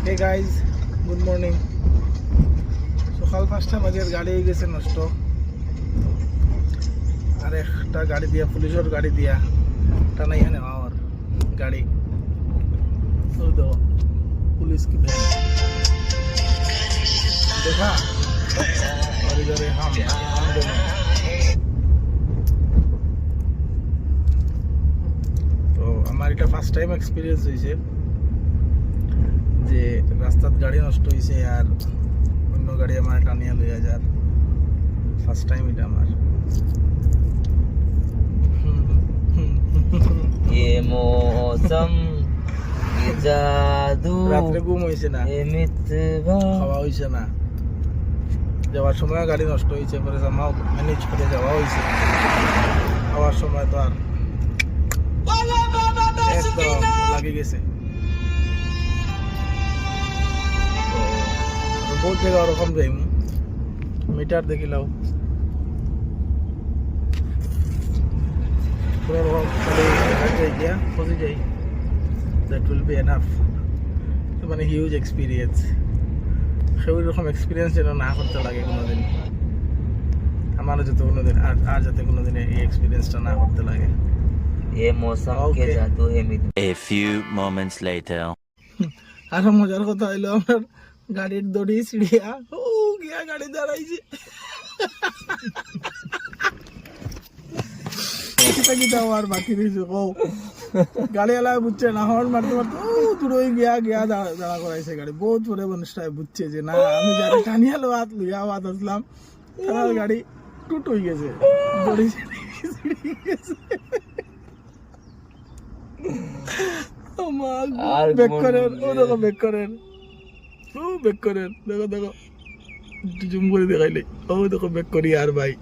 Hey guys, good morning. সকাল 5টা বাজে গাড়ি হয়ে গেছে নষ্ট। আর একটা গাড়ি দিয়া, পুলিশের গাড়ি দিয়া টানা এখানে আমার গাড়ি তো পুলিশ কি ভ্যান দেখা और इधर हम दोनों। তো আমার এটা ফার্স্ট টাইম এক্সপিরিয়েন্স হয়েছে যে রাস্তার গাড়ি নষ্ট হয়েছে আর অন্য গাড়ি আমার টানিয়া লইয়া যার। ফার্স্ট টাইম এটা আমার। ये मौसम ये जादू রাত্রে ঘুম হয়েছে না, ये मितवा খাওয়া হয়েছে না, যাওয়ার সময় গাড়ি নষ্ট হয়েছে, পরে আমার ম্যানেজ করে যাওয়া হয়েছে। খাওয়ার সময় তো আর একদম লাগে গেছে। তো বহুত জায়গা ওরকম যাইম, মিটার দেখিলাও কোনো রকম যাই গিয়া পৌঁছে যাই, দ্যাট উইল বি এনাফ। মানে হিউজ এক্সপিরিয়েন্স। সেই রকম এক্সপিরিয়েন্স যেন না করতে লাগে কোনোদিন, আমারও যাতে কোনোদিন আর যাতে কোনোদিন এই এক্সপিরিয়েন্সটা না করতে লাগে। ये मौसम के Okay. जादू है मितवा A few moments later. আর মজার কথা হইলো আমার গাড়ির দড়ি ছিড়িয়া ও গিয়া গাড়ি দাঁড়াইছে। কিতা কিতা আর বাকি রয়েছে কও। গাড়ি এলা বুঝছে না, হর্ন মারতে মারতে ও দূরে গিয়া দাঁড়া করাইছে গাড়ি। বহুত পরে মানুষটাই বুঝছে যে না আমি গাড়ি টানিয়া লইয়া আসলাম, তার গাড়ি টুট হয়ে গেছে, দড়ি ছিড়ে গেছে। আর বেক করেন, ও দেখো বেক করেন, ও বেক করেন, দেখো দেখো জুম করে দেখাইলে, ও দেখো বেক করি আর ভাই।